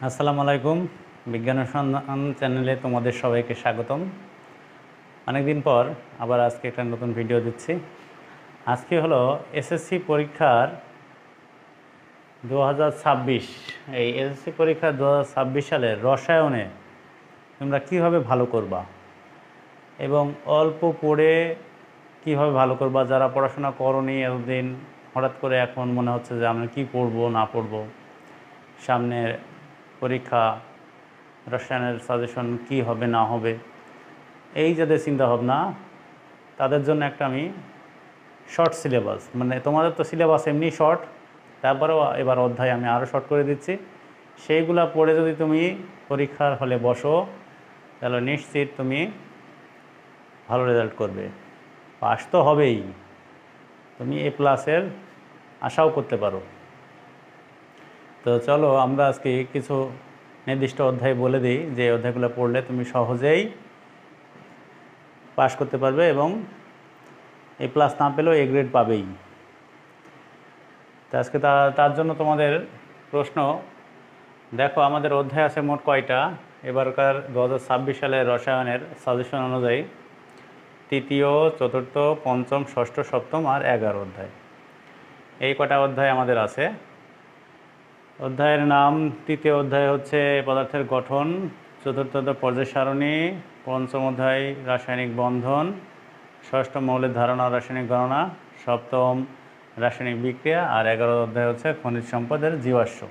আসসালামু আলাইকুম। বিজ্ঞান অনুসন্ধান চ্যানেলে তোমাদের সবাইকে স্বাগতম। অনেকদিন পর আবার আজকে একটা নতুন ভিডিও দিচ্ছি। আজকে হলো এসএসসি পরীক্ষার 2026। এই এসএসসি পরীক্ষা 2026 সালের রসায়নে তোমরা কীভাবে ভালো করবা এবং অল্প পড়ে কীভাবে ভালো করবা। যারা পড়াশোনা করনি এতদিন, হঠাৎ করে এখন মনে হচ্ছে যে আমরা কী পড়বো না পড়বো, সামনের পরীক্ষা, রসায়নের সাজেশন কি হবে না হবে, এই যাদের চিন্তাভাবনা তাদের জন্য একটা আমি শর্ট সিলেবাস, মানে তোমাদের তো সিলেবাস এমনি শর্ট, তারপরেও এবার অধ্যায় আমি আরও শর্ট করে দিচ্ছি। সেইগুলা পড়ে যদি তুমি পরীক্ষার হলে বসো তাহলে নিশ্চিত তুমি ভালো রেজাল্ট করবে, পাস তো হবেই, তুমি A+-এর আশাও করতে পারো। তো চলো আমরা আজকে কিছু নির্দিষ্ট অধ্যায় বলে দিই, যে অধ্যায়গুলো পড়লে তুমি সহজেই পাস করতে পারবে এবং A+ না পেলেও A গ্রেড পাবেই। তো আজকে তার জন্য তোমাদের প্রশ্ন দেখো, আমাদের অধ্যায় আছে মোট কয়টা। এবারকার 2026 সালের রসায়নের সাজেশন অনুযায়ী তৃতীয়, চতুর্থ, পঞ্চম, ষষ্ঠ, সপ্তম আর 11 অধ্যায়, এই কটা অধ্যায় আমাদের আছে। অধ্যায়ের নাম, তৃতীয় অধ্যায় হচ্ছে পদার্থের গঠন, চতুর্থ পর্যায় সারণী, পঞ্চম অধ্যায় রাসায়নিক বন্ধন, ষষ্ঠ মৌলের ধারণা ও রাসায়নিক গণনা, সপ্তম রাসায়নিক বিক্রিয়া, আর 11 অধ্যায় হচ্ছে খনিজ সম্পদের জীবাশ্ম।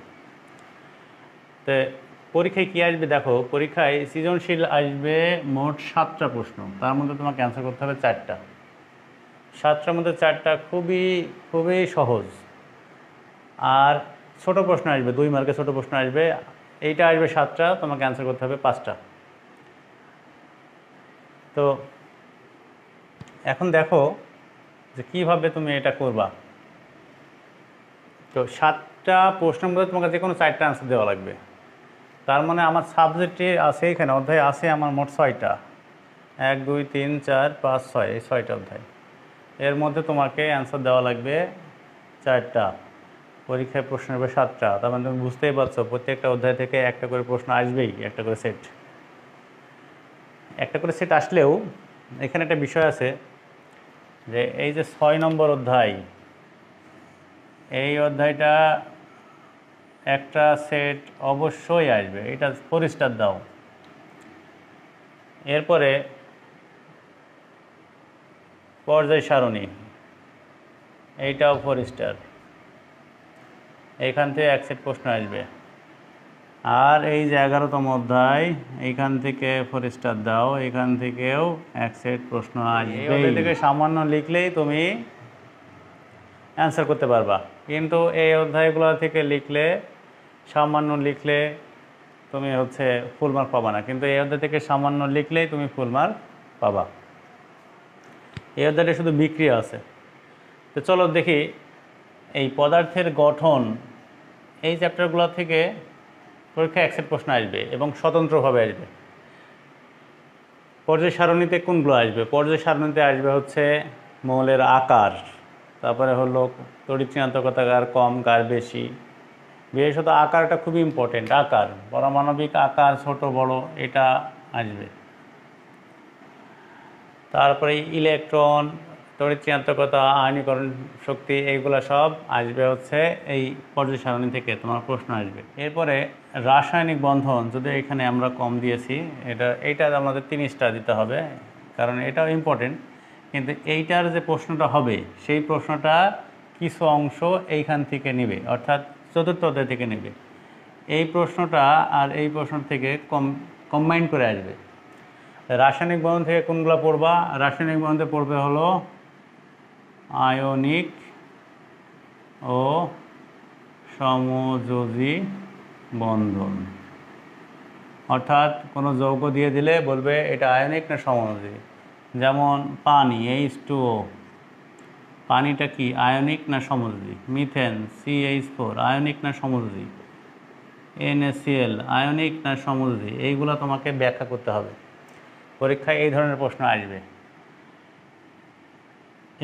তো পরীক্ষায় কী আসবে দেখো, পরীক্ষায় সৃজনশীল আসবে মোট 7টা প্রশ্ন, তার মধ্যে তোমাকে অ্যান্সার করতে হবে 4টা। 7টার মধ্যে 4টা খুবই সহজ, আর ছোট প্রশ্ন আসবে 2 মার্কের ছোট প্রশ্ন আসবে, এইটা আসবে 7টা, তোমাকে অ্যান্সার করতে হবে 5টা। তো এখন দেখো যে কীভাবে তুমি এটা করবা। তো 7টা প্রশ্নের মধ্যে তোমাকে যে কোনো 4টা অ্যান্সার দেওয়া লাগবে। তার মানে আমার সাবজেক্টে আছে, এখানে অধ্যায় আছে আমার মোট 6টা, 1 2 3 4 5 6, এই 6টা অধ্যায়। এর মধ্যে তোমাকে অ্যান্সার দেওয়া লাগবে 4টা, পরীক্ষায় প্রশ্ন হবে 7টা। তার মানে তুমি বুঝতেই পারছো প্রত্যেকটা অধ্যায় থেকে একটা করে প্রশ্ন আসবেই, একটা করে সেট আসলেও এখানে একটা বিষয় আছে যে এই যে 6 নম্বর অধ্যায়, এই অধ্যায়টা একটা সেট অবশ্যই আসবে, এটা পরিষ্কার দাও। এরপরে পর্যায় সারণী, এইটাও পরিষ্কার, এইখান থেকে এক সেট প্রশ্ন আসবে। আর এই যে 11তম অধ্যায়, এইখান থেকে পরিষ্কার দাও, এখান থেকেও এক সেট প্রশ্ন আসবে। এই অধ্যায় থেকে সামান্য লিখলেই তুমি অ্যান্সার করতে পারবা, কিন্তু এই অধ্যায়গুলো থেকে সামান্য লিখলে তুমি ফুল মার্ক পাবা না, কিন্তু এই অধ্যায় থেকে সামান্য লিখলেই তুমি ফুল মার্ক পাবা। এই অধ্যায়টা শুধু বিক্রিয়া আছে। তো চলো দেখি, এই পদার্থের গঠন, এই চ্যাপ্টারগুলো থেকে পরীক্ষায় এক সেট প্রশ্ন আসবে এবং স্বতন্ত্রভাবে আসবে। পর্যায় সারণীতে কোনগুলো আসবে? পর্যায় সারণীতে আসবে হচ্ছে মৌলের আকার, তারপরে হলো তড়িৎ ঋণাত্মকতা কার কম কার বেশি, বিশেষত আকারটা খুবই ইম্পর্টেন্ট। আকার, পারমাণবিক আকার ছোট বড়, এটা আসবে। তারপরে ইলেকট্রন, তড়িৎ ঋণাত্মকতা, আয়নীকরণ শক্তি, এইগুলো সব আসবে হচ্ছে এই পর্যায় সারণী থেকে তোমার প্রশ্ন আসবে। এরপরে রাসায়নিক বন্ধন, যদি এখানে আমরা কম দিয়েছি, এইটা আমাদের 3 স্টার দিতে হবে, কারণ এটাও ইম্পর্টেন্ট। কিন্তু এইটার যে প্রশ্নটা হবে, সেই প্রশ্নটা কিছু অংশ এইখান থেকে নেবে, অর্থাৎ চতুর্থ অধ্যায় থেকে নেবে। এই প্রশ্নটা আর এই প্রশ্ন থেকে কম্বাইন করে আসবে। রাসায়নিক বন্ধন থেকে কোনগুলো পড়বা? রাসায়নিক বন্ধনে পড়বে হলো আয়নিক ও সমযোজী বন্ধন, অর্থাৎ কোনো যৌগ দিয়ে দিলে বলবে এটা আয়নিক না সমযোজী। যেমন পানি, H2O, পানিটা কি আয়নিক না সমযোজী? মিথেন, CH4, আয়নিক না সমযোজী? NaCl, আয়নিক না সমযোজী? এইগুলো তোমাকে ব্যাখ্যা করতে হবে, পরীক্ষায় এই ধরনের প্রশ্ন আসবে।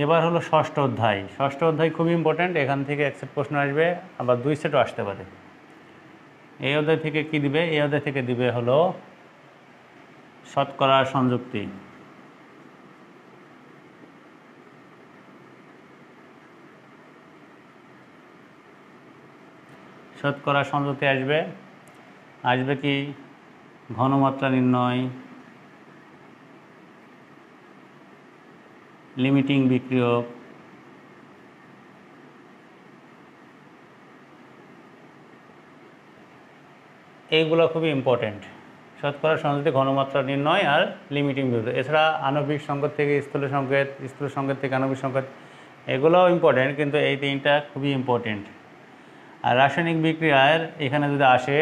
এবার হলো ষষ্ঠ অধ্যায়। ষষ্ঠ অধ্যায় খুবই ইম্পর্ট্যান্ট, এখান থেকে এক সেট প্রশ্ন আসবে, আবার 2 সেটও আসতে পারে। এই অধ্যায় থেকে কি দিবে? এই অধ্যায় থেকে দিবে হলো শতকরা সংযুক্তি। শতকরা সংযুক্তি আসবে কি ঘনমাত্রা নির্ণয়, লিমিটিং বিক্রিয়ক, এইগুলো খুবই ইম্পর্টেন্ট। শতকরা সংযুক্তি, ঘনমাত্রা নির্ণয় আর লিমিটিং বিক্রিয়ক। এছাড়া আণবিক সংকেত থেকে স্থূল সংকেত, স্থূল সংকেত থেকে আণবিক সংকেত, এগুলোও ইম্পর্টেন্ট, কিন্তু এই তিনটা খুবই ইম্পর্টেন্ট। আর রাসায়নিক বিক্রিয়ার এখানে যদি আসে,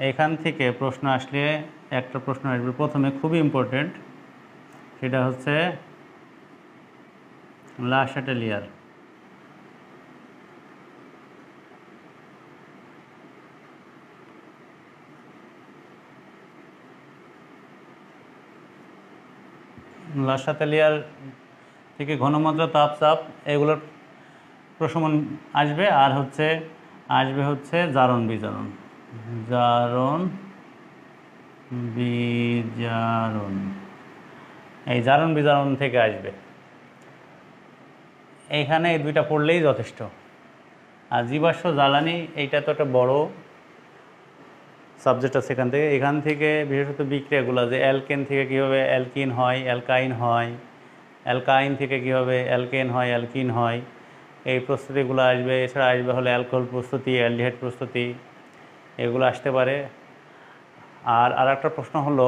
এখান থেকে প্রশ্ন আসলে একটা প্রশ্ন আসবে প্রথমে, খুবই ইম্পর্টেন্ট, সেটা হচ্ছে লা শাটেলিয়ার। লা শাটেলিয়ার থেকে ঘনমাত্রা, তাপচাপ, এগুলোর প্রশমন আসবে। আর আসবে জারণ বিজারণ। এই জারণ বিজারণ থেকে আসবে। এইখানে এই দুইটা পড়লেই যথেষ্ট। আর জীবাশ্ম জ্বালানি, এইটা তো একটা বড় সাবজেক্ট আছে এখান থেকে বিশেষত বিক্রিয়াগুলো, যে অ্যালকেন থেকে কীভাবে অ্যালকিন হয়, অ্যালকাইন হয়, অ্যালকাইন থেকে কীভাবে অ্যালকেন হয়, অ্যালকিন হয়, এই প্রস্তুতিগুলো আসবে। এছাড়া আসবে হলো অ্যালকোহল প্রস্তুতি, অ্যালডিহাইড প্রস্তুতি, এগুলো আসতে পারে। আর একটা প্রশ্ন হলো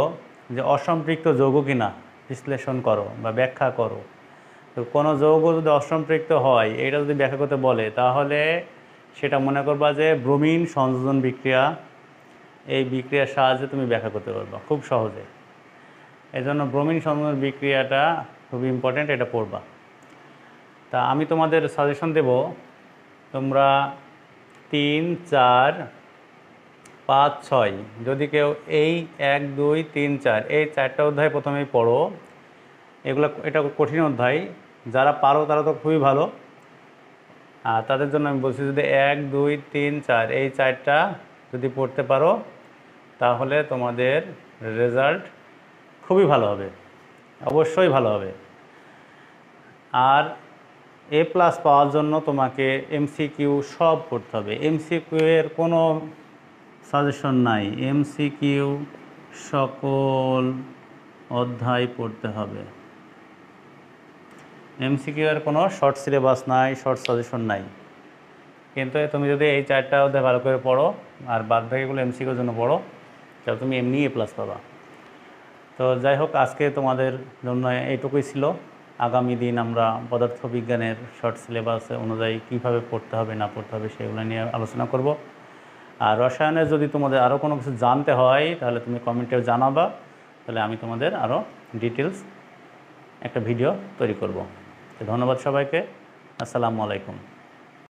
যে অসম্পৃক্ত যৌগ কিনা বিশ্লেষণ করো বা ব্যাখ্যা করো। তো কোনো যৌগ যদি অসম্পৃক্ত হয়, এটা যদি ব্যাখ্যা করতে বলে, তাহলে সেটা মনে করবা যে ব্রোমিন সংযোজন বিক্রিয়া, এই বিক্রিয়ার সাহায্যে তুমি ব্যাখ্যা করতে পারবা খুব সহজে। এই জন্য ব্রোমিন সংযোজন বিক্রিয়াটা খুবই ইম্পর্ট্যান্ট, এটা পড়বা। তা আমি তোমাদের সাজেশন দেব, তোমরা 3, 4, 5, 6 যদি কেউ এই 1, 2, 3, 4 এই 4টা অধ্যায় প্রথমেই পড়ো। এটা কঠিন অধ্যায়, যারা পারো তারা তো খুবই ভালো। আর তাদের জন্য আমি বলছি, যদি 1, 2, 3, 4 এই 4টা যদি পড়তে পারো, তাহলে তোমাদের রেজাল্ট খুবই ভালো হবে, অবশ্যই ভালো হবে। আর A+ পাওয়ার জন্য তোমাকে MCQ সব পড়তে হবে। MCQ এর কোনো সাজেশন নাই, MCQ সকল অধ্যায় পড়তে হবে। MCQ এর কোনো শর্ট সিলেবাস নাই, শর্ট সাজেশন নাই। কিন্তু তুমি যদি এই 4টা অধ্যায় ভালো করে পড়ো আর বাদ বাকিগুলো MCQর জন্য পড়ো, তাহলে তুমি এমনি A+ পাবা। তো যাই হোক, আজকে তোমাদের জন্য এইটুকুই ছিল। আগামী দিন আমরা পদার্থবিজ্ঞানের শর্ট সিলেবাস অনুযায়ী কীভাবে পড়তে হবে না পড়তে হবে সেগুলো নিয়ে আলোচনা করব। আর রসায়নের যদি তোমাদের আরও কোনো কিছু জানতে হয়, তাহলে তুমি কমেন্টে জানাবা, তাহলে আমি তোমাদের আরও ডিটেলস একটা ভিডিও তৈরি করব। তো ধন্যবাদ সবাইকে। আসসালামু আলাইকুম।